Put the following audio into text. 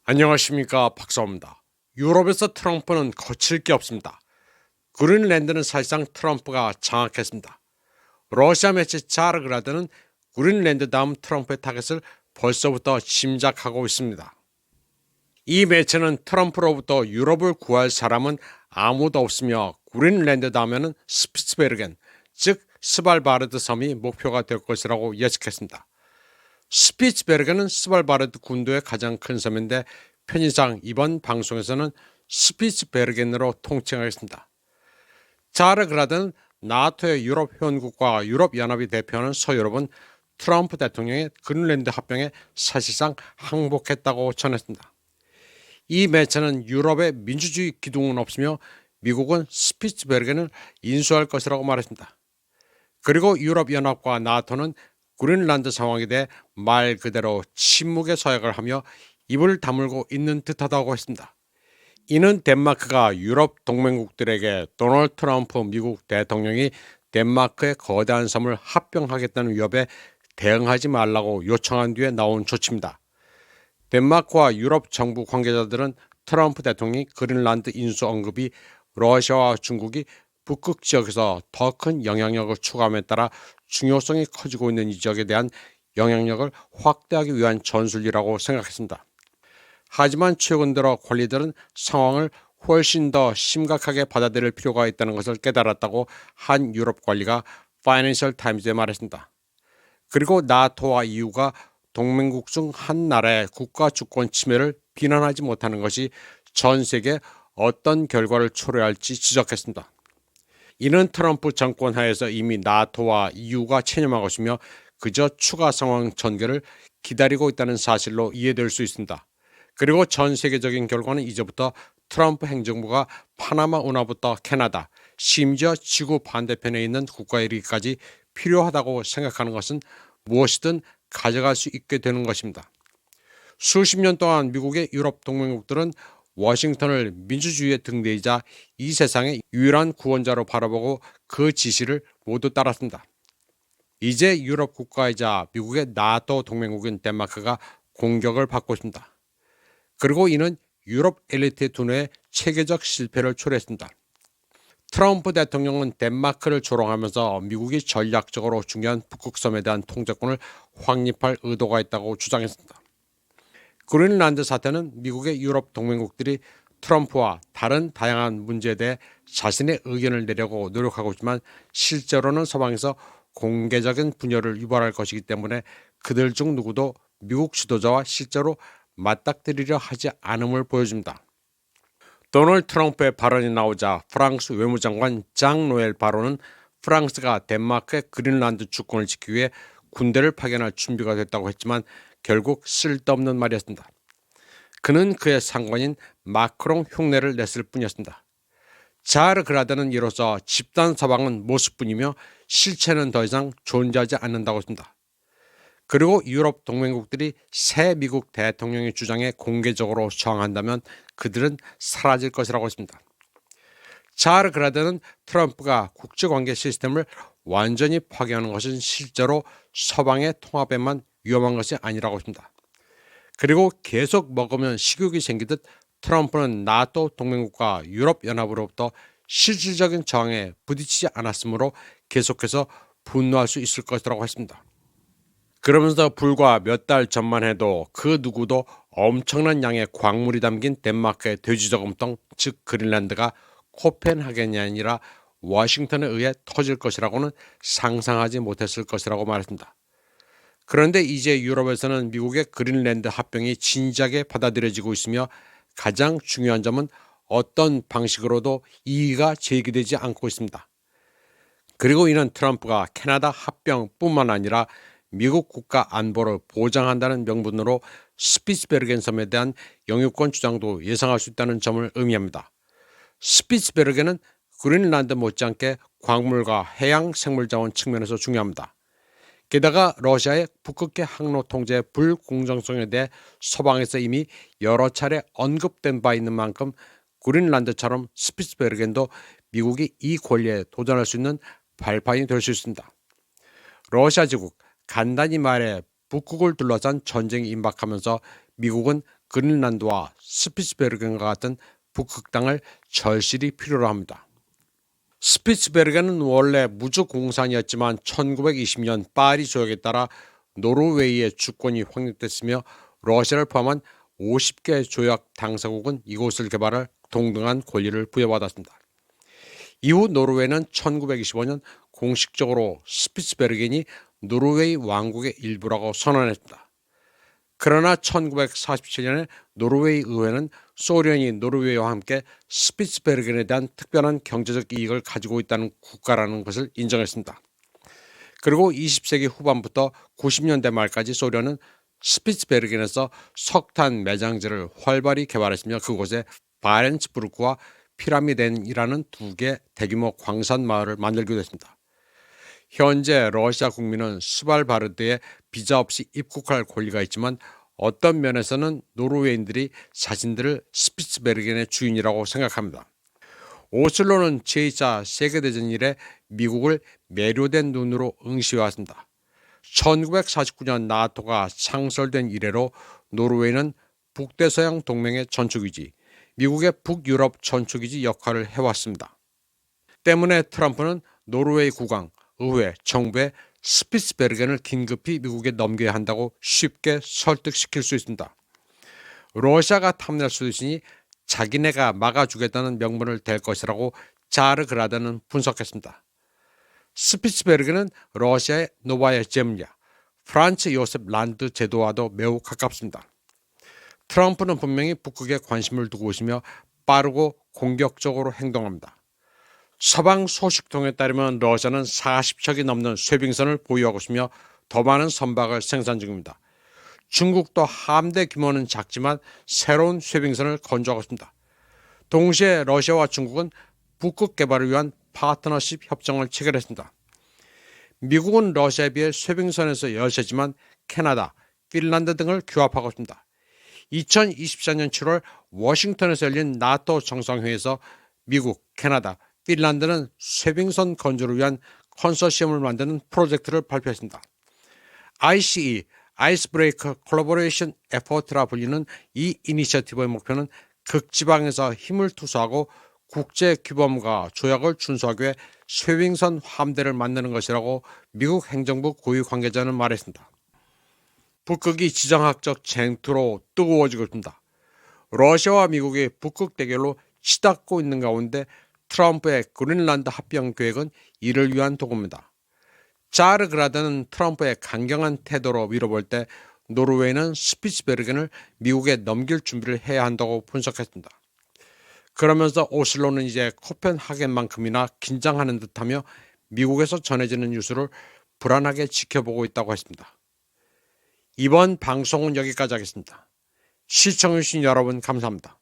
안녕하십니까, 박사입니다. 유럽에서 트럼프는 거칠 게 없습니다. 그린랜드는 사실상 트럼프가 장악했습니다. 러시아 매체 자르그라드는 그린랜드 다음 트럼프의 타겟을 벌써부터 짐작하고 있습니다. 이 매체는 트럼프로부터 유럽을 구할 사람은 아무도 없으며 그린랜드 다음에는 스피츠베르겐, 즉 스발바르드 섬이 목표가 될 것이라고 예측했습니다. 스피츠베르겐은 스발바르드 군도의 가장 큰 섬인데 편의상 이번 방송에서는 스피츠베르겐으로 통칭하겠습니다. 자르그라드는 나토의 유럽 회원국과 유럽연합이 대표하는 서유럽은 트럼프 대통령의 그린랜드 합병에 사실상 항복했다고 전했습니다. 이 매체는 유럽의 민주주의 기둥은 없으며 미국은 스피츠베르겐을 인수할 것이라고 말했습니다. 그리고 유럽연합과 나토는 그린란드 상황에 대해 말 그대로 침묵의 서약을 하며 입을 다물고 있는 듯하다고 했습니다. 이는 덴마크가 유럽 동맹국들에게 도널드 트럼프 미국 대통령이 덴마크의 거대한 섬을 합병하겠다는 위협에 대응하지 말라고 요청한 뒤에 나온 조치입니다. 덴마크와 유럽 정부 관계자들은 트럼프 대통령이 그린란드 인수 언급이 러시아와 중국이 북극 지역에서 더 큰 영향력을 추구함에 따라 중요성이 커지고 있는 이 지역에 대한 영향력을 확대하기 위한 전술이라고 생각했습니다. 하지만 최근 들어 관리들은 상황을 훨씬 더 심각하게 받아들일 필요가 있다는 것을 깨달았다고 한 유럽 관리가 파이낸셜 타임즈에 말했습니다. 그리고 나토와 EU가 동맹국 중 한 나라의 국가 주권 침해를 비난하지 못하는 것이 전 세계에 어떤 결과를 초래할지 지적했습니다. 이는 트럼프 정권 하에서 이미 나토와 EU가 체념한 것이며 그저 추가 상황 전개를 기다리고 있다는 사실로 이해될 수 있습니다. 그리고 전 세계적인 결과는 이제부터 트럼프 행정부가 파나마 운하부터 캐나다, 심지어 지구 반대편에 있는 국가에 이르기까지 필요하다고 생각하는 것은 무엇이든 가져갈 수 있게 되는 것입니다. 수십 년 동안 미국의 유럽 동맹국들은 워싱턴을 민주주의의 등대이자 이 세상의 유일한 구원자로 바라보고 그 지시를 모두 따랐습니다. 이제 유럽 국가이자 미국의 나토 동맹국인 덴마크가 공격을 받고 있습니다. 그리고 이는 유럽 엘리트의 두뇌의 체계적 실패를 초래했습니다. 트럼프 대통령은 덴마크를 조롱하면서 미국이 전략적으로 중요한 북극섬에 대한 통제권을 확립할 의도가 있다고 주장했습니다. 그린란드 사태는 미국의 유럽 동맹국들이 트럼프와 다른 다양한 문제에 대해 자신의 의견을 내려고 노력하고 있지만 실제로는 서방에서 공개적인 분열을 유발할 것이기 때문에 그들 중 누구도 미국 지도자와 실제로 맞닥뜨리려 하지 않음을 보여줍니다. 도널드 트럼프의 발언이 나오자 프랑스 외무장관 장 노엘 바로는 프랑스가 덴마크의 그린란드 주권을 지키기 위해 군대를 파견할 준비가 됐다고 했지만 결국 쓸데없는 말이었습니다. 그는 그의 상관인 마크롱 흉내를 냈을 뿐이었습니다. 자르그라드는 이로써 집단 서방은 모습뿐이며 실체는 더 이상 존재하지 않는다고 했습니다. 그리고 유럽 동맹국들이 새 미국 대통령의 주장에 공개적으로 저항한다면 그들은 사라질 것이라고 했습니다. 자르그라드는 트럼프가 국제관계 시스템을 완전히 파괴하는 것은 실제로 서방의 통합에만 위험한 것이 아니라고 했습니다. 그리고 계속 먹으면 식욕이 생기듯 트럼프는 나토 동맹국과 유럽연합으로부터 실질적인 저항에 부딪히지 않았으므로 계속해서 분노할 수 있을 것이라고 했습니다. 그러면서 불과 몇 달 전만 해도 그 누구도 엄청난 양의 광물이 담긴 덴마크의 돼지저금통 즉 그린란드가 코펜하겐이 아니라 워싱턴에 의해 터질 것이라고는 상상하지 못했을 것이라고 말했습니다. 그런데 이제 유럽에서는 미국의 그린랜드 합병이 진지하게 받아들여지고 있으며 가장 중요한 점은 어떤 방식으로도 이의가 제기되지 않고 있습니다. 그리고 이는 트럼프가 캐나다 합병뿐만 아니라 미국 국가 안보를 보장한다는 명분으로 스피츠베르겐 섬에 대한 영유권 주장도 예상할 수 있다는 점을 의미합니다. 스피츠베르겐은 그린란드 못지않게 광물과 해양 생물자원 측면에서 중요합니다. 게다가 러시아의 북극해 항로 통제의 불공정성에 대해 서방에서 이미 여러 차례 언급된 바 있는 만큼 그린란드처럼 스피츠베르겐도 미국이 이 권리에 도전할 수 있는 발판이 될 수 있습니다. 러시아 제국, 간단히 말해 북극을 둘러싼 전쟁이 임박하면서 미국은 그린란드와 스피츠베르겐과 같은 북극땅을 절실히 필요로 합니다. 스피츠베르겐은 원래 무주공산이었지만 1920년 파리 조약에 따라 노르웨이의 주권이 확립됐으며 러시아를 포함한 50개 조약 당사국은 이곳을 개발할 동등한 권리를 부여받았습니다. 이후 노르웨이는 1925년 공식적으로 스피츠베르겐이 노르웨이 왕국의 일부라고 선언했습니다. 그러나 1947년에 노르웨이 의회는 소련이 노르웨이와 함께 스피츠베르겐에 대한 특별한 경제적 이익을 가지고 있다는 국가라는 것을 인정했습니다. 그리고 20세기 후반부터 90년대 말까지 소련은 스피츠베르겐에서 석탄 매장지를 활발히 개발했으며 그곳에 바렌츠부르크와 피라미덴이라는 두 개 대규모 광산 마을을 만들기도 했습니다. 현재 러시아 국민은 스발바르드에 비자 없이 입국할 권리가 있지만 어떤 면에서는 노르웨이인들이 자신들을 스피츠베르겐의 주인이라고 생각합니다. 오슬로는 제2차 세계대전 이래 미국을 매료된 눈으로 응시해왔습니다. 1949년 나토가 창설된 이래로 노르웨이는 북대서양 동맹의 전초기지, 미국의 북유럽 전초기지 역할을 해왔습니다. 때문에 트럼프는 노르웨이 국왕, 의회, 정부에 스피츠베르겐을 긴급히 미국에 넘겨야 한다고 쉽게 설득시킬 수 있습니다. 러시아가 탐낼 수 있으니 자기네가 막아주겠다는 명분을 댈 것이라고 자르그라드는 분석했습니다. 스피츠베르겐은 러시아의 노바야 젬리아, 프란츠 요셉 란드 제도와도 매우 가깝습니다. 트럼프는 분명히 북극에 관심을 두고 있으며 빠르고 공격적으로 행동합니다. 서방 소식통에 따르면 러시아는 40척이 넘는 쇄빙선을 보유하고 있으며 더 많은 선박을 생산 중입니다. 중국도 함대 규모는 작지만 새로운 쇄빙선을 건조하고 있습니다. 동시에 러시아와 중국은 북극 개발을 위한 파트너십 협정을 체결했습니다. 미국은 러시아에 비해 쇄빙선에서 열세지만 캐나다, 핀란드 등을 규합하고 있습니다. 2024년 7월 워싱턴에서 열린 나토 정상회의에서 미국, 캐나다, 핀란드는 쇄빙선 건조를 위한 컨소시엄을 만드는 프로젝트를 발표했습니다. ICE, 아이스브레이커 콜라보레이션 에포트라 불리는 이 이니셔티브의 목표는 극지방에서 힘을 투소하고 국제 규범과 조약을 준수하기 위해 쇄빙선 함대를 만드는 것이라고 미국 행정부 고위 관계자는 말했습니다. 북극이 지정학적 쟁투로 뜨거워지고 있습니다. 러시아와 미국의 북극 대결로 치닫고 있는 가운데 트럼프의 그린란드 합병 계획은 이를 위한 도구입니다. 자르그라드는 트럼프의 강경한 태도로 밀어볼 때 노르웨이는 스피츠베르겐을 미국에 넘길 준비를 해야 한다고 분석했습니다. 그러면서 오슬로는 이제 코펜하겐만큼이나 긴장하는 듯하며 미국에서 전해지는 뉴스를 불안하게 지켜보고 있다고 했습니다. 이번 방송은 여기까지 하겠습니다. 시청해주신 여러분 감사합니다.